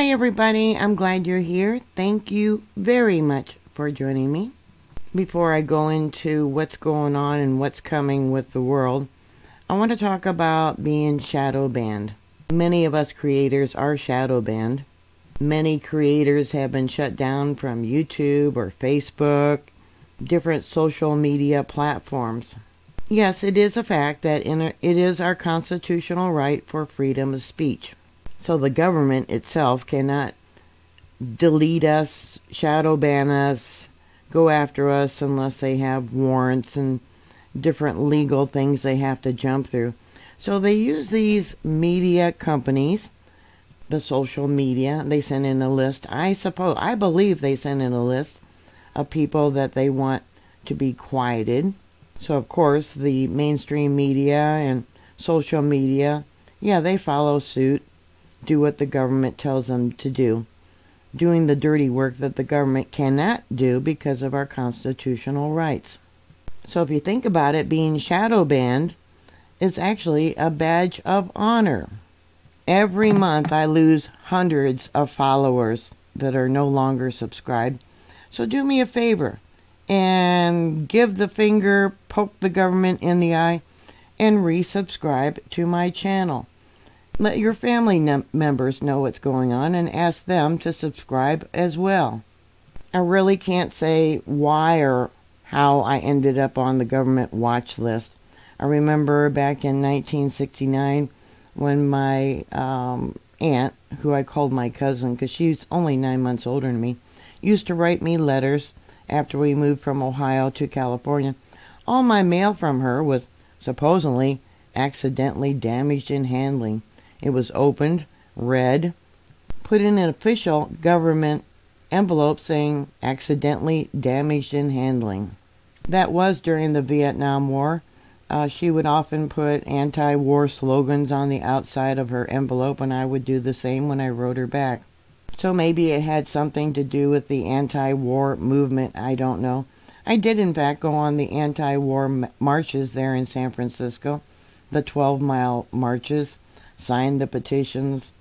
Hi everybody, I'm glad you're here. Thank you very much for joining me. Before I go into what's going on and what's coming with the world, I want to talk about being shadow banned. Many of us creators are shadow banned. Many creators have been shut down from YouTube or Facebook, different social media platforms. Yes, it is a fact that it is our constitutional right for freedom of speech. So the government itself cannot delete us, shadow ban us, go after us unless they have warrants and different legal things they have to jump through. So they use these media companies, the social media. They send in a list. I believe they send in a list of people that they want to be quieted. So of course the mainstream media and social media, yeah, they follow suit. Do what the government tells them to do, doing the dirty work that the government cannot do because of our constitutional rights. So if you think about it, being shadow banned is actually a badge of honor. Every month I lose hundreds of followers that are no longer subscribed. So do me a favor and give the finger, poke the government in the eye, and resubscribe to my channel. Let your family members know what's going on and ask them to subscribe as well. I really can't say why or how I ended up on the government watch list. I remember back in 1969 when my aunt, who I called my cousin because she's only 9 months older than me, used to write me letters after we moved from Ohio to California. All my mail from her was supposedly accidentally damaged in handling. It was opened, read, put in an official government envelope saying accidentally damaged in handling. That was during the Vietnam War. She would often put anti-war slogans on the outside of her envelope, and I would do the same when I wrote her back. So maybe it had something to do with the anti-war movement, I don't know. I did in fact go on the anti-war marches there in San Francisco, the 12-mile marches. Sign the petitions,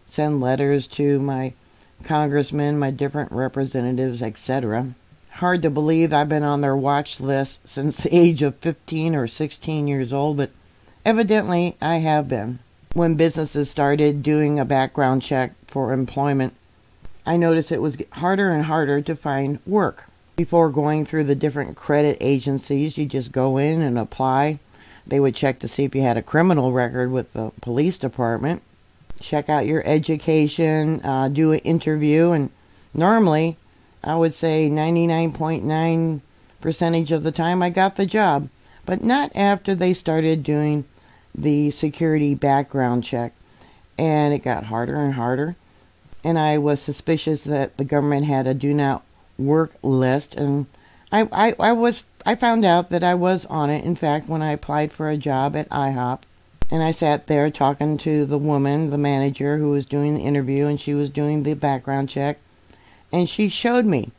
send letters to my congressmen, my different representatives, etc. Hard to believe I've been on their watch list since the age of 15 or 16 years old, but evidently I have been. When businesses started doing a background check for employment, I noticed it was harder and harder to find work. Before going through the different credit agencies, you just go in and apply. They would check to see if you had a criminal record with the police department, check out your education, do an interview, and normally, I would say 99.9% of the time I got the job, but not after they started doing the security background check, and it got harder and harder, and I was suspicious that the government had a do not work list, and I found out that I was on it, in fact, when I applied for a job at IHOP. And I sat there talking to the woman, the manager, who was doing the interview, and she was doing the background check. And she showed me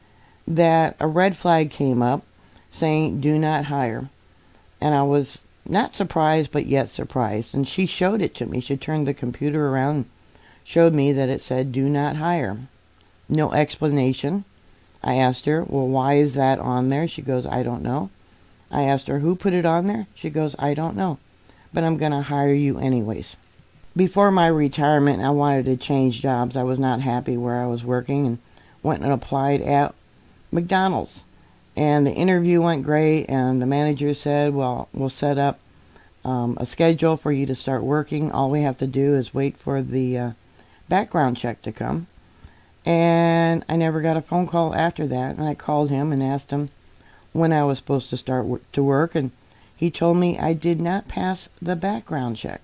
that a red flag came up saying, "Do not hire." And I was not surprised, but yet surprised. And she showed it to me. She turned the computer around and showed me that it said, "Do not hire." No explanation. I asked her, well, why is that on there? She goes, I don't know. I asked her, who put it on there? She goes, I don't know, but I'm going to hire you anyways. Before my retirement, I wanted to change jobs. I was not happy where I was working and went and applied at McDonald's. And the interview went great, and the manager said, well, we'll set up a schedule for you to start working. All we have to do is wait for the background check to come. And I never got a phone call after that. And I called him and asked him when I was supposed to start to work. And he told me I did not pass the background check.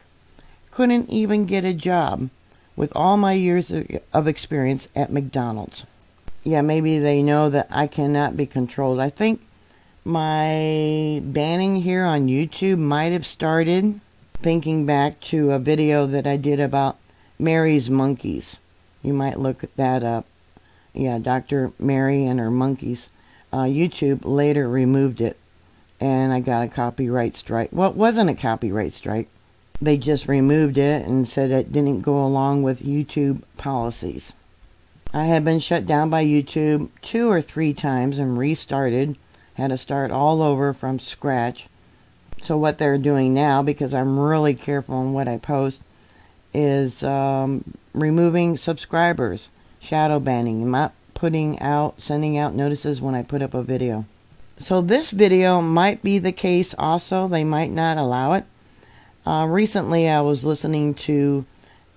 Couldn't even get a job with all my years of experience at McDonald's. Yeah, maybe they know that I cannot be controlled. I think my banning here on YouTube might have started thinking back to a video that I did about Mary's monkeys. You might look that up. Yeah, Dr. Mary and her monkeys. YouTube later removed it, and I got a copyright strike. Well, it wasn't a copyright strike. They just removed it and said it didn't go along with YouTube policies. I had been shut down by YouTube 2 or 3 times and restarted. Had to start all over from scratch. So what they're doing now, because I'm really careful on what I post, is removing subscribers, shadow banning, not sending out notices when I put up a video. So this video might be the case also. They might not allow it. Recently I was listening to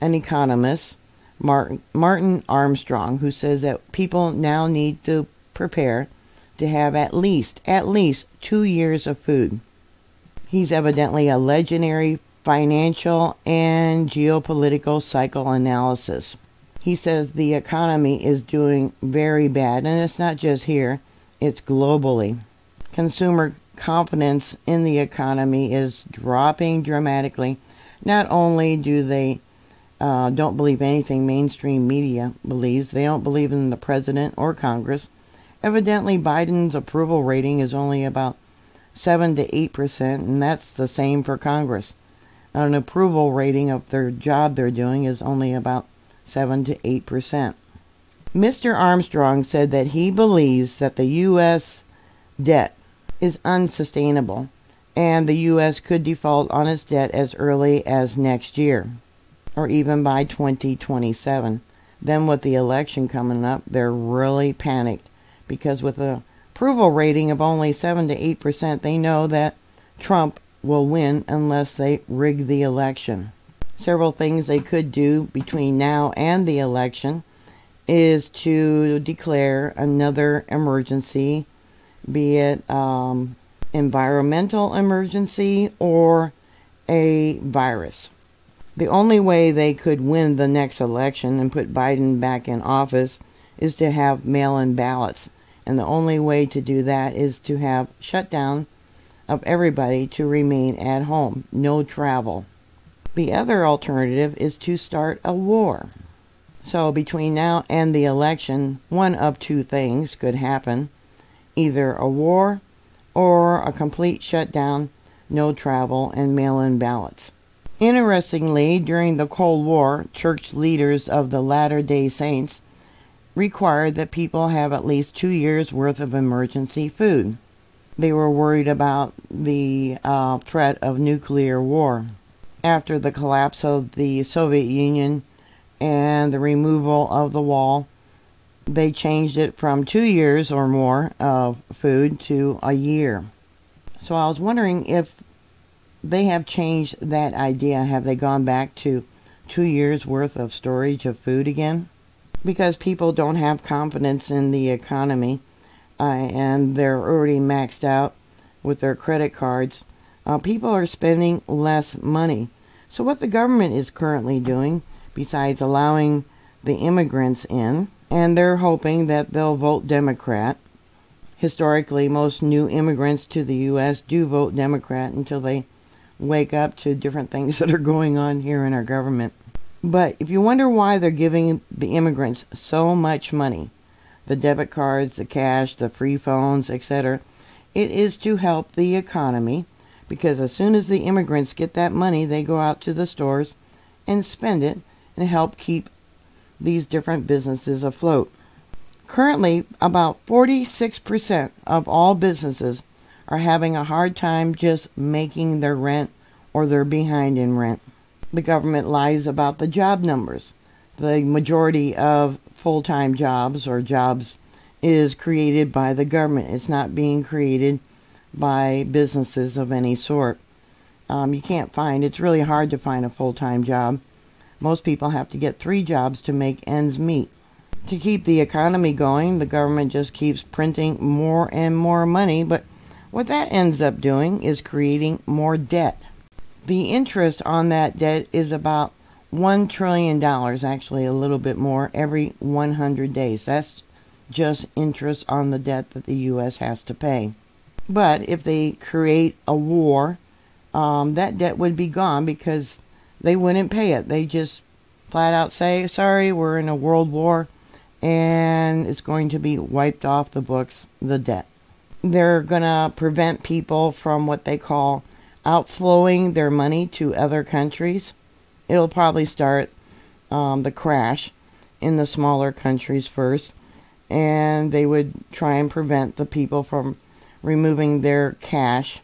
an economist, Martin Armstrong, who says that people now need to prepare to have at least 2 years of food. He's evidently a legendary financial and geopolitical psychoanalysis. He says the economy is doing very bad, and it's not just here, it's globally. Consumer confidence in the economy is dropping dramatically. Not only do they don't believe anything mainstream media believes, they don't believe in the president or Congress. Evidently, Biden's approval rating is only about 7 to 8%, and that's the same for Congress. An approval rating of their job they're doing is only about 7 to 8%. Mr. Armstrong said that he believes that the U.S. debt is unsustainable, and the U.S. could default on its debt as early as next year, or even by 2027. Then with the election coming up, they're really panicked, because with an approval rating of only 7 to 8%, they know that Trump will win unless they rig the election. Several things they could do between now and the election is to declare another emergency, be it environmental emergency or a virus. The only way they could win the next election and put Biden back in office is to have mail-in ballots. And the only way to do that is to have shutdown of everybody to remain at home, no travel. The other alternative is to start a war. So between now and the election, one of 2 things could happen. Either a war or a complete shutdown, no travel, and mail-in ballots. Interestingly, during the Cold War, church leaders of the Latter-day Saints required that people have at least 2 years' worth of emergency food. They were worried about the threat of nuclear war. After the collapse of the Soviet Union and the removal of the wall, they changed it from 2 years or more of food to a year. So I was wondering if they have changed that idea. Have they gone back to 2 years worth of storage of food again? Because people don't have confidence in the economy, and they're already maxed out with their credit cards. People are spending less money. So what the government is currently doing, besides allowing the immigrants in, and they're hoping that they'll vote Democrat. Historically, most new immigrants to the U.S. do vote Democrat until they wake up to different things that are going on here in our government. But if you wonder why they're giving the immigrants so much money, the debit cards, the cash, the free phones, etc., it is to help the economy, because as soon as the immigrants get that money, they go out to the stores and spend it and help keep these different businesses afloat. Currently, about 46% of all businesses are having a hard time just making their rent, or they're behind in rent. The government lies about the job numbers. The majority of full-time jobs or jobs is created by the government. It's not being created by businesses of any sort. It's really hard to find a full-time job. Most people have to get 3 jobs to make ends meet. To keep the economy going, the government just keeps printing more and more money, but what that ends up doing is creating more debt. The interest on that debt is about $1 trillion, actually a little bit more, every 100 days. That's just interest on the debt that the U.S. has to pay. But if they create a war, that debt would be gone because they wouldn't pay it. They just flat out say, sorry, we're in a world war, and it's going to be wiped off the books, the debt. They're going to prevent people from what they call outflowing their money to other countries. It'll probably start the crash in the smaller countries first, and they would try and prevent the people from removing their cash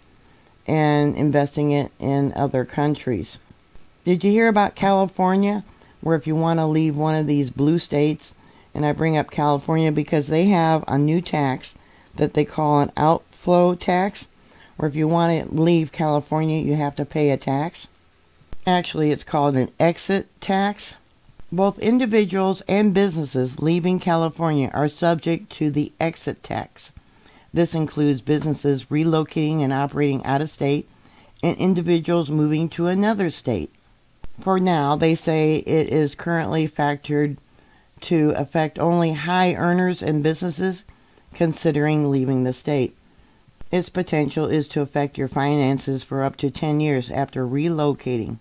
and investing it in other countries. Did you hear about California, where if you want to leave one of these blue states, and I bring up California because they have a new tax that they call an outflow tax, where if you want to leave California, you have to pay a tax. Actually, it's called an exit tax. Both individuals and businesses leaving California are subject to the exit tax. This includes businesses relocating and operating out of state and individuals moving to another state. For now, they say it is currently factored to affect only high earners and businesses considering leaving the state. Its potential is to affect your finances for up to 10 years after relocating.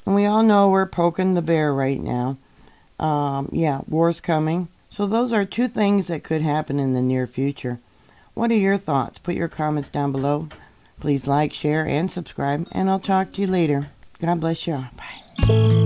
And we all know we're poking the bear right now. War's coming. So those are two things that could happen in the near future. What are your thoughts? Put your comments down below. Please like, share, and subscribe, and I'll talk to you later. God bless you. Bye.